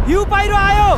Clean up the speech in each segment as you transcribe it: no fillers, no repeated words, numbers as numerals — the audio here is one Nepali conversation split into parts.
हिउँ पहिरो आयो।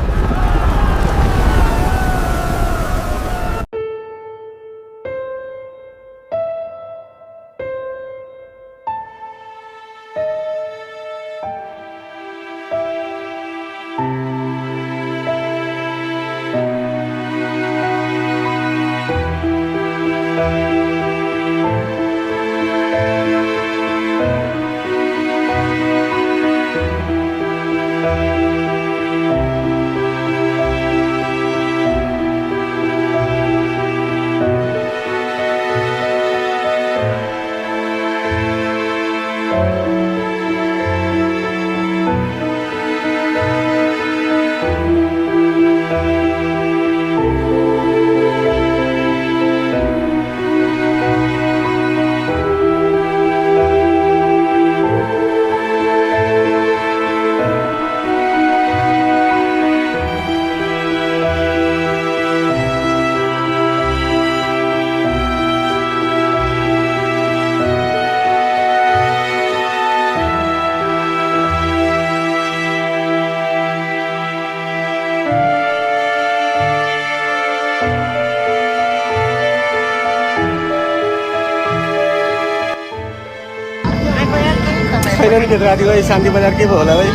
बेतराती शान्ति बजार के भयो होला भाइ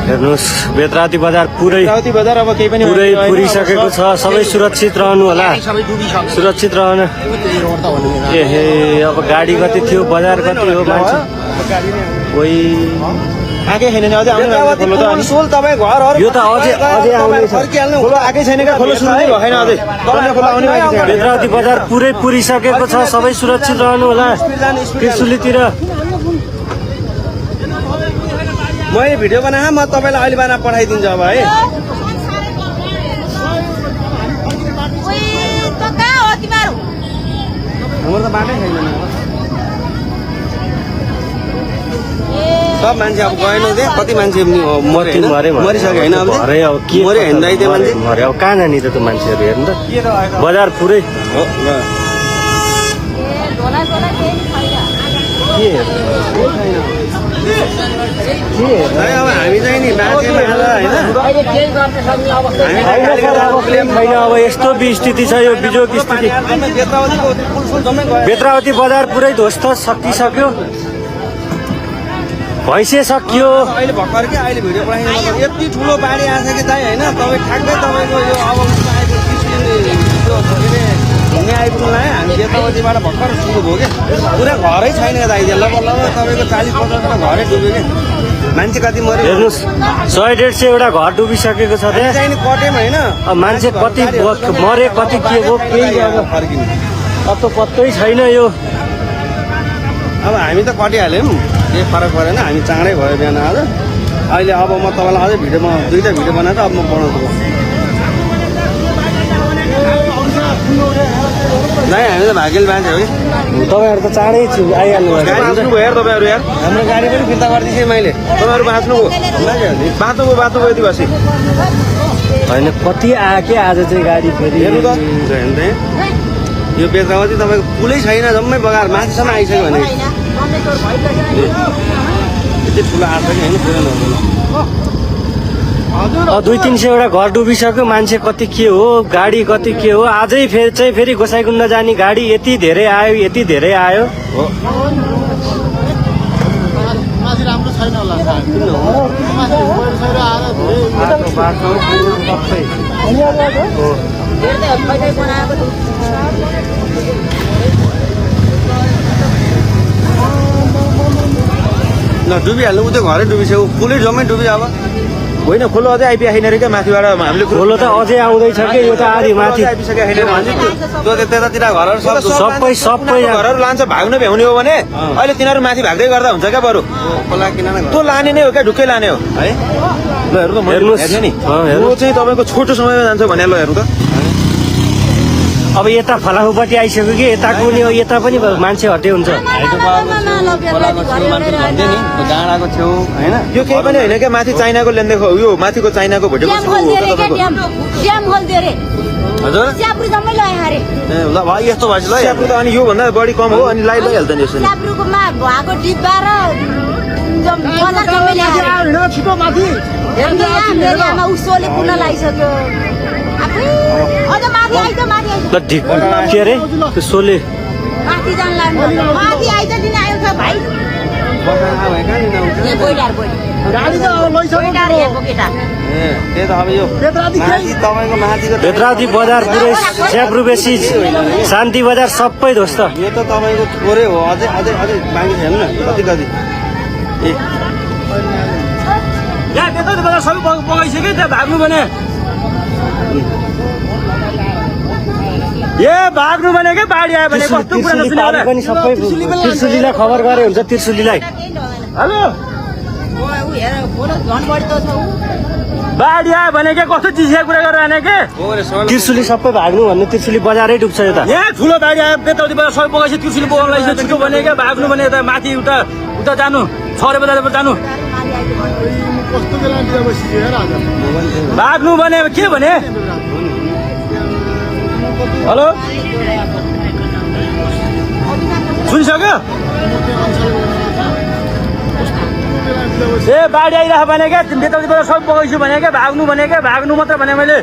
हेर्नुहोस् बेतराती बजार पुरै बेतराती बजार अब केही पनि पुरै पुरिसकेको छ सबै सुरक्षित रहनु होला सुरक्षित रहनु एहे अब गाडी कति थियो बजार कति हो मान्छे कोही आकै छैन नि अझै आउनु खोलो त अनि सोल तपाई घरहरु यो त अझै आउँदैछ खोलो आकै छैन के खोलो सुरु नै भएन अझै तलले खोलो आउने बाँकी छ बेतराती बजार पुरै पुरिसकेको छ सबै सुरक्षित रहनु होला त्रिशुलीतिर मैले भिडियो बनाए म तपाईलाई अहिले बना पठाइदिन्छु अब है हाम्रो त बाटै छैन सब मान्छे अब गएन दे कति मान्छे मरिसक्यो होइन अब मरे हेर्दै त्यो मान्छे मरे अब कहाँ जाने त त्यो मान्छेहरू हेर्नु त बजार पुरै हो अब हामी चाहिँ नि बाँचेमा होइन छैन अब यस्तो स्थिति छ यो बिजोग स्थिति बेतरावती बजार पुरै ध्वस्त सकिसक्यो भैँसे सकियो अहिले भर्खर के अहिले भिडियो बनाइदिनु यति ठुलो बाढी आएको छ कि दाइ होइन तपाईँ ठ्याक्कै तपाईँको यो अवस्था घुम्ने आइपुग्नु लाग्यो हामी बेतरावतीबाट भर्खर सुरु भयो क्या पुरा घरै छैन दाइ लगभग तपाईँको 40-50 घरै डुब्यो क्या मान्छे कति मऱ्यो हेर्नुहोस् 100-150 एउटा घर डुबिसकेको छ त्यहाँ चाहिँ कटेम होइन मान्छे कति मरे कति के हो केही फर्किनु अब त पत्तै छैन यो अब हामी त कटिहाल्यौँ केही फरक परेन हामी चाँडै भयो बिहान आज अहिले अब म तपाईँलाई अझै भिडियोमा 2टा भिडियो बनाएर अब म बनाउँछु नै हामी त भाग्यले बाँच्यो कि तपाईँहरू त चाँडै आइहाल्नु गाडी बाँच्नु भयो यार तपाईँहरू यार हाम्रो गाडी पनि फिर्ता गरिदिएँ मैले तपाईँहरू बाँच्नुभयो बाँच्नुभयो यति बसी होइन कति आके आज चाहिँ गाडी फेरि हेर्नु त हेर्दै यो बेतरावती तपाईँको पुलै छैन जम्मै बगाएर माथिसम्म आइसक्यो भने यति ठुलो आएको कि होइन पुरै नहुँदैन 200-300 एउटा घर डुबिसक्यो मान्छे कति के हो गाडी कति के हो आजै फेरि गोसाइकुण्ड जाने गाडी यति धेरै आयो हो राम्रो छैन होला ल डुबिहाल्नु उ त्यो घरै डुबिसक्यो पुलै जम्मै डुब्यो अब होइन खोलो अझै आइपुगेको छैन रे क्या माथिबाट हामीले खोलो त अझै आउँदैछ कि यो त आधी माथि आइपुगेको छैन त्यो त्यतातिर घरहरू सबै घरहरू लान्छ भाग्नु भ्याउने हो भने अहिले तिनीहरू माथि भाग्दै गर्दा हुन्छ क्या बरु त्यो लाने नै हो क्या ढुक्कै लाने हो है ल हेर्नु त हेर्नुहोस् नि यो चाहिँ तपाईँको छोटो समयमा जान्छ भने ल हेर्नु त अब यता फलाफुपट्टि आइसक्यो कि यताको नि यता पनि मान्छे हटे हुन्छ डाँडाको छेउ होइन यो केही पनि होइन क्या माथि चाइनाको लेन्दै यो माथिको चाइनाको भुटेको हजुर ल भाइ यस्तो भएपछि ल अनि योभन्दा बढी कम हो अनि लैहाल्छ नि बजार जम्मै ल्याएर छिटो माथि मेरो आमा उसोले पुनः लगाइसक्यो आफै अझ माथि आइज ल ढिक के अरे त्यो सोले माथि जान लाग्नु माथि आइज दिन आयो छ भाइ ए बोइडार गाडी त अब लैसक्यो बोइडार हेर्को केटा ए त्यही त अब यो माथि तपाईँको माथिको बेतराती बजार पुरै च्याब्रु बेसी शान्ति बजार सबै ध्वस्त यो त तपाईँको थोरै हो अझै अझै अझै बाँकी छ हेर्नु न कति कति ए यहाँ बेतराती बजार सबै बगाइसक्यो त्यहाँ भाग्नु भने ए भाग्नु भनेकै बाढी आयो भने कस्तो कुरा नसुने होला पनि सबै त्रिशुलीलाई खबर गरे हुन्छ त्रिशुलीलाई हेलो उ हेर फोटो झन् बढ्दो छ उ बाढी आयो भने के कस्तो चिसिया कुरा गरेर आने के त्रिशुली सबै भाग्नु भन्ने त्रिशुली बजारै डुब्छ यता यहाँ ठुलो बाढी आयो बेतौती बजार सबै बगाइसक्यो त्रिशुली बगाउन लगाइसक्यो छिटो भने क्या भाग्नु भने यता माथि उता जानु छरे बजारबाट जानु कस्तो बेला बिहा बसियो हेर आज भाग्नु भने के भने हेलो सुनिसक्यो ए बाढी आइरह भने क्या बेतौती बजार सबै बगाइछु भने क्या भाग्नु मात्र भने मैले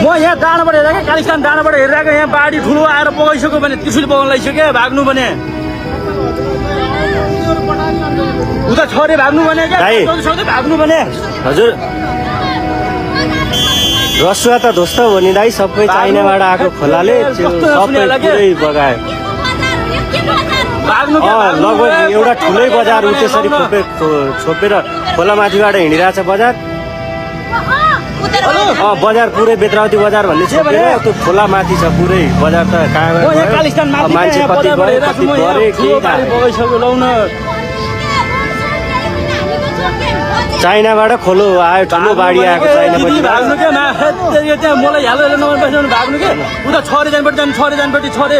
म यहाँ डाँडाबाट हेरेको क्या कालिस्तान डाँडाबाट हेरिरहेको यहाँ बाढी ठुलो आएर बगाइसक्यो भने त्रिशुली बगाउन लगाइसक्यो भाग्नु भने उता छोरे भाग्नु भने क्या भाग्नु भने हजुर रसुवा त ध्वस्त हो नि दाइ सबै चाइनाबाट आएको खोलाले सबै पुरै बगायो लगभग एउटा ठुलै बजार उ त्यसरी छोपेर खोला माथिबाट हिँडिरहेछ बजार बजार पुरै बेतरावती बजार भन्ने छोपेर त्यो खोला माथि छ पुरै बजार त कहाँ मान्छे कति गरे कति गरे के चाइनाबाट खोलो आयो ठुलो बाढी आएको चाइनाबाट मलाई हालो भाग्नु के उता छरे जानपट्टि छरे